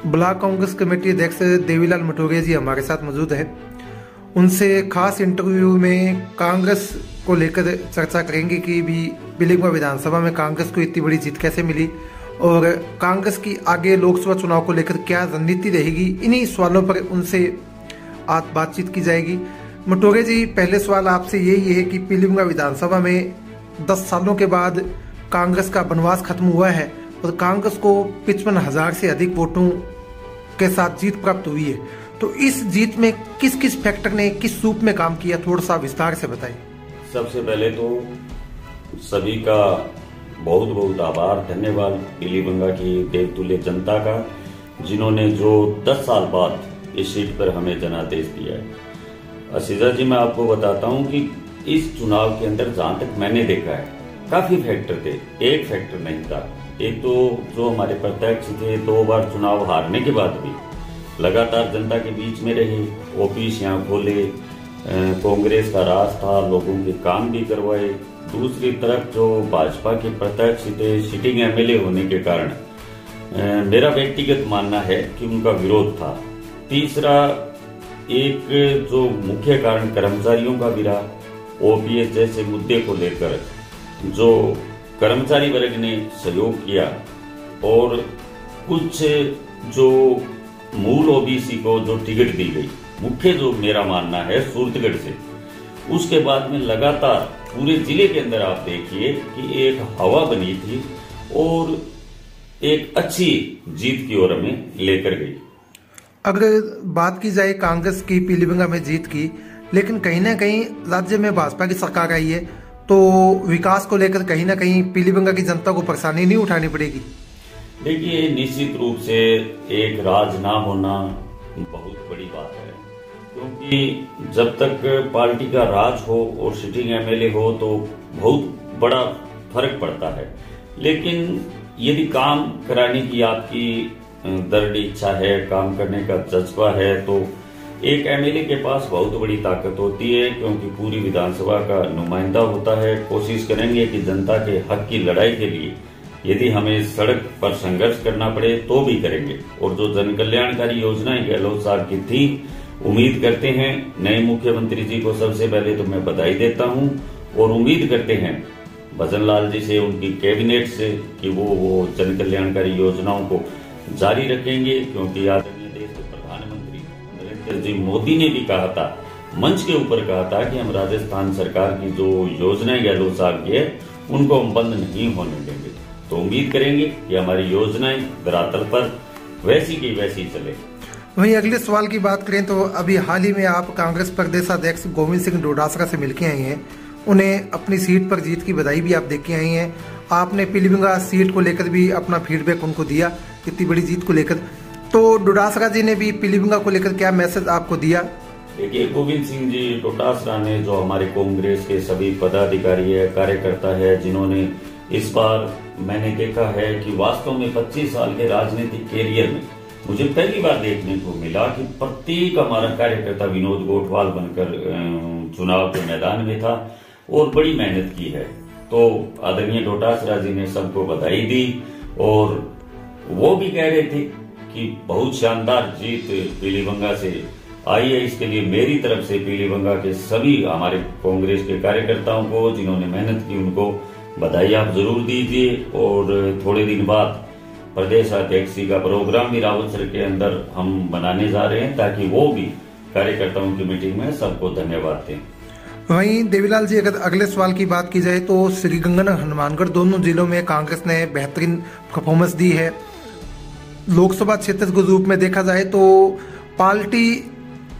Block Congress committee अध्यक्ष देवीलाल मटोरिया जी हमारे साथ मौजूद है। उनसे खास इंटरव्यू में कांग्रेस को लेकर चर्चा करेंगे कि भी पीलीभीत विधानसभा में कांग्रेस को इतनी बड़ी जीत कैसे मिली और कांग्रेस की आगे लोकसभा चुनाव को लेकर क्या रणनीति रहेगी। इन्हीं सवालों पर उनसे आज बातचीत की जाएगी। मटोरिया जी, पहले सवाल आपसे यही है कि पीलीभीत विधानसभा में 10 सालों के बाद कांग्रेस का वनवास खत्म हुआ है और कांग्रेस को 55,000 से अधिक वोटों के साथ जीत प्राप्त हुई है, तो इस जीत में किस किस फैक्टर ने किस रूप में काम किया, थोड़ा सा विस्तार से बताइए। सबसे पहले तो सभी का बहुत बहुत आभार, धन्यवाद पीलीभीत की देवतुल्य जनता का, जिन्होंने जो 10 साल बाद इस सीट पर हमें जनादेश दिया है। असीजा जी, मैं आपको बताता हूं कि इस चुनाव के अंदर जहां तक मैंने देखा है काफी फैक्टर थे, एक फैक्टर नहीं था। एक तो जो हमारे प्रत्यक्ष थे 2 बार चुनाव हारने के बाद भी लगातार जनता के बीच में रहे, ऑफिस यहाँ खोले, कांग्रेस का राज था, लोगों के काम भी करवाए। दूसरी तरफ जो भाजपा के प्रत्यक्ष थे, सिटिंग एमएलए होने के कारण मेरा व्यक्तिगत मानना है कि उनका विरोध था। तीसरा एक जो मुख्य कारण कर्मचारियों का भी रहा, ओपीएस जैसे मुद्दे को लेकर जो कर्मचारी वर्ग ने सहयोग किया और कुछ जो मूल ओबीसी को जो टिकट दी गई, मुख्य जो मेरा मानना है सूरतगढ़ से, उसके बाद में लगातार पूरे जिले के अंदर आप देखिए कि एक हवा बनी थी और एक अच्छी जीत की ओर हमें लेकर गई। अगर बात की जाए कांग्रेस की पीलीभीत में जीत की, लेकिन कहीं ना कहीं राज्य में भाजपा की सरकार आई है, तो विकास को लेकर कहीं ना कहीं पीलीभीत की जनता को परेशानी नहीं उठानी पड़ेगी। देखिए, निश्चित रूप से एक राज ना होना बहुत बड़ी बात है, क्योंकि जब तक पार्टी का राज हो और सिटिंग एमएलए हो तो बहुत बड़ा फर्क पड़ता है। लेकिन यदि काम कराने की आपकी दृढ़ इच्छा है, काम करने का जज्बा है, तो एक एमएलए के पास बहुत बड़ी ताकत होती है, क्योंकि पूरी विधानसभा का नुमाइंदा होता है। कोशिश करेंगे कि जनता के हक की लड़ाई के लिए यदि हमें सड़क पर संघर्ष करना पड़े तो भी करेंगे। और जो जन कल्याणकारी योजनाएं गहलोत साहब की थी, उम्मीद करते हैं नए मुख्यमंत्री जी को सबसे पहले तो मैं बधाई देता हूं और उम्मीद करते हैं भजन लाल जी से, उनकी कैबिनेट से, कि वो जन कल्याणकारी योजनाओं को जारी रखेंगे। क्योंकि आदरणीय देश के प्रधानमंत्री नरेंद्र जी मोदी ने भी कहा था, मंच के ऊपर कहा था कि हम राजस्थान सरकार की जो योजनाएं गहलोत साहब की है उनको हम बंद नहीं होने देंगे। तो उम्मीद करेंगे कि हमारी योजनाएं धरातल पर वैसी की वैसी चले। वहीं अगले सवाल की बात करें तो अभी हाल ही में आप कांग्रेस प्रदेश अध्यक्ष गोविंद सिंह डोटासरा से मिलकर आई हैं, उन्हें अपनी सीट पर जीत की बधाई भी आप देख के आई हैं। आपने पीलीभीत सीट को लेकर भी अपना फीडबैक उनको दिया इतनी बड़ी जीत को लेकर, तो डोटासरा जी ने भी पीलीभीत को लेकर क्या मैसेज आपको दिया? देखिए, गोविंद सिंह जी डोटासरा ने, जो हमारे कांग्रेस के सभी पदाधिकारी है, कार्यकर्ता है, जिन्होंने इस बार मैंने देखा है कि वास्तव में 25 साल के राजनीतिक कैरियर में मुझे पहली बार देखने को मिला कि प्रत्येक हमारा कार्यकर्ता विनोद गोठवाल बनकर चुनाव के मैदान में था और बड़ी मेहनत की है। तो आदरणीय डोटासरा जी ने सबको बधाई दी और वो भी कह रहे थे कि बहुत शानदार जीत पीलीभीत से आई है। इसके लिए मेरी तरफ से पीलीभीत के सभी हमारे कांग्रेस के कार्यकर्ताओं को जिन्होंने मेहनत की, उनको बधाई आप जरूर दीजिए। और थोड़े दिन बाद प्रदेश अध्यक्ष का प्रोग्राम भी रावतसर के अंदर हम बनाने जा रहे हैं, ताकि वो भी कार्यकर्ताओं की मीटिंग में सबको धन्यवाद दें। वहीं देवीलाल जी, अगर अगले सवाल की बात की जाए तो श्रीगंगानगर हनुमानगढ़ दोनों जिलों में कांग्रेस ने बेहतरीन परफॉर्मेंस दी है। लोकसभा क्षेत्र के रूप में देखा जाए तो पार्टी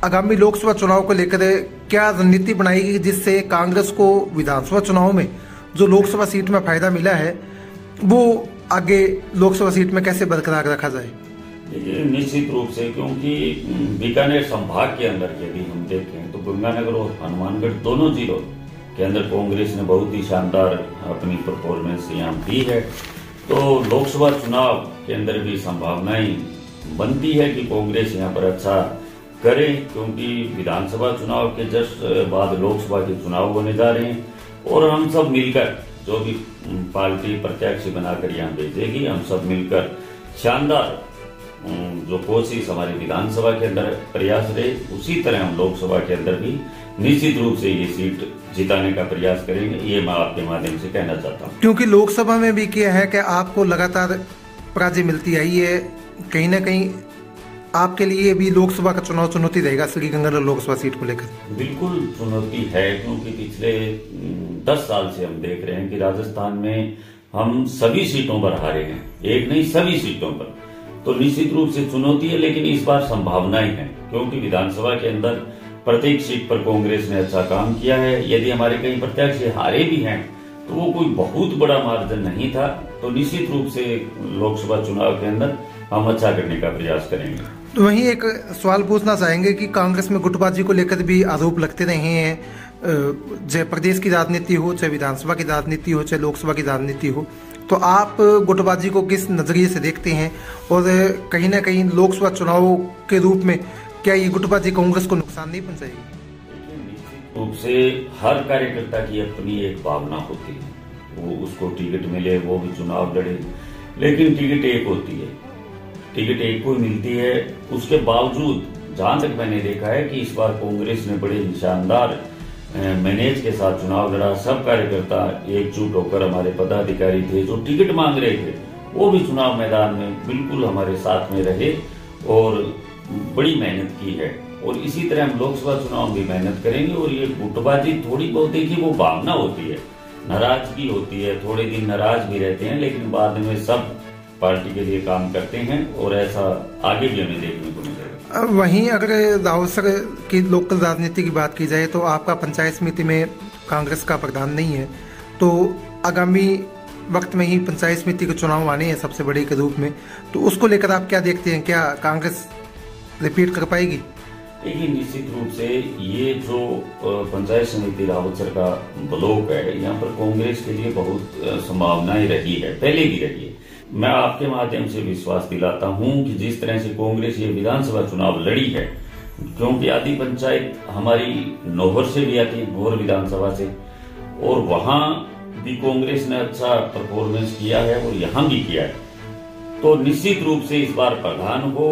आगामी लोकसभा चुनाव को लेकर क्या रणनीति बनाएगी जिससे कांग्रेस को विधानसभा चुनाव में जो लोकसभा सीट में फायदा मिला है वो आगे लोकसभा सीट में कैसे बरकरार रखा जाए? देखिए, निश्चित रूप से, क्योंकि बीकानेर संभाग के अंदर यदि हम देखें तो गंगानगर और हनुमानगढ़ दोनों जिलों के अंदर कांग्रेस ने बहुत ही शानदार अपनी परफॉर्मेंस यहाँ दी है। तो लोकसभा चुनाव के अंदर भी संभावनाएं बनती है कि कांग्रेस यहाँ पर अच्छा करे, क्योंकि विधानसभा चुनाव के जस्ट बाद लोकसभा के चुनाव होने जा रहे हैं और हम सब मिलकर, जो भी पार्टी प्रत्याशी बनाकर यहाँ भेजेगी, हम सब मिलकर शानदार जो कोशिश हमारी विधानसभा के अंदर प्रयास रहे, उसी तरह हम लोकसभा के अंदर भी निश्चित रूप से ये सीट जिताने का प्रयास करेंगे, ये मैं आपके माध्यम से कहना चाहता हूँ। क्योंकि लोकसभा में भी क्या है कि आपको लगातार पराजय मिलती आई है, कहीं ना कहीं आपके लिए भी लोकसभा का चुनाव चुनौती रहेगा श्रीगंगानगर लोकसभा सीट को लेकर। बिल्कुल चुनौती है, क्योंकि पिछले 10 साल से हम देख रहे हैं कि राजस्थान में हम सभी सीटों पर हारे हैं, एक नहीं सभी सीटों पर। तो निश्चित रूप से चुनौती है, लेकिन इस बार संभावनाएं हैं, क्योंकि विधानसभा के अंदर प्रत्येक सीट पर कांग्रेस ने अच्छा काम किया है। यदि हमारे कई प्रत्याशी हारे भी हैं तो वो कोई बहुत बड़ा मार्जिन नहीं था। तो निश्चित रूप से लोकसभा चुनाव के अंदर हम अच्छा करने का प्रयास करेंगे। तो वहीं एक सवाल पूछना चाहेंगे कि कांग्रेस में गुटबाजी को लेकर भी आरोप लगते रहे हैं, चाहे प्रदेश की राजनीति हो, चाहे विधानसभा की राजनीति हो, चाहे लोकसभा की राजनीति हो, तो आप गुटबाजी को किस नजरिए से देखते हैं? और कहीं ना कहीं लोकसभा चुनाव के रूप में क्या ये गुटबाजी कांग्रेस को नुकसान नहीं पहुंचाएगी? निश्चित रूप से हर कार्यकर्ता की अपनी एक भावना होती है, वो उसको टिकट मिले वो भी चुनाव लड़े, लेकिन टिकट एक होती है, टिकट एक को मिलती है। उसके बावजूद जहां तक मैंने देखा है कि इस बार कांग्रेस ने बड़े शानदार मैनेज के साथ चुनाव लड़ा। सब कार्यकर्ता एकजुट होकर, हमारे पदाधिकारी थे जो टिकट मांग रहे थे वो भी चुनाव मैदान में बिल्कुल हमारे साथ में रहे और बड़ी मेहनत की है। और इसी तरह हम लोकसभा चुनाव में भी मेहनत करेंगे। और ये गुटबाजी थोड़ी बहुत देखिए वो भावना होती है, नाराजगी होती है, थोड़े दिन नाराज भी रहते हैं, लेकिन बाद में सब पार्टी के लिए काम करते हैं और ऐसा आगे भी हमें देखने को मिलेगा। वहीं अगर राहुल सर की लोकल राजनीति की बात की जाए तो आपका पंचायत समिति में कांग्रेस का प्रधान नहीं है, तो आगामी वक्त में ही पंचायत समिति के चुनाव आने हैं सबसे बड़े के रूप में, तो उसको लेकर आप क्या देखते हैं? क्या कांग्रेस रिपीट कर पाएगी? देखिए निश्चित रूप से ये जो पंचायत समिति राहुल सर का ब्लॉक है, यहाँ पर कांग्रेस के लिए बहुत संभावनाएं रही है, पहले भी रही है। मैं आपके माध्यम से विश्वास दिलाता हूं कि जिस तरह से कांग्रेस ये विधानसभा चुनाव लड़ी है, क्योंकि आधी पंचायत हमारी नौहर से भी आती है, नौहर विधानसभा से, और वहां भी कांग्रेस ने अच्छा परफॉर्मेंस किया है और यहां भी किया है। तो निश्चित रूप से इस बार प्रधान हो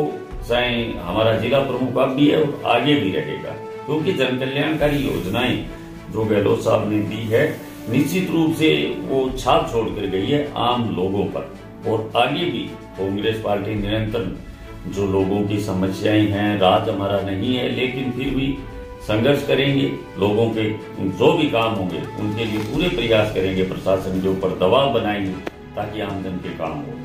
चाहे हमारा जिला प्रमुख अब भी है और आगे भी रहेगा, क्योंकि जन कल्याणकारी योजनाएं जो गहलोत साहब ने दी है निश्चित रूप से वो छाप छोड़ कर गई है आम लोगों पर। और आगे भी कांग्रेस पार्टी निरंतर जो लोगों की समस्याएं हैं, राज हमारा नहीं है, लेकिन फिर भी संघर्ष करेंगे, लोगों के जो भी काम होंगे उनके लिए पूरे प्रयास करेंगे, प्रशासन के ऊपर दबाव बनाएंगे ताकि आमजन के काम हो।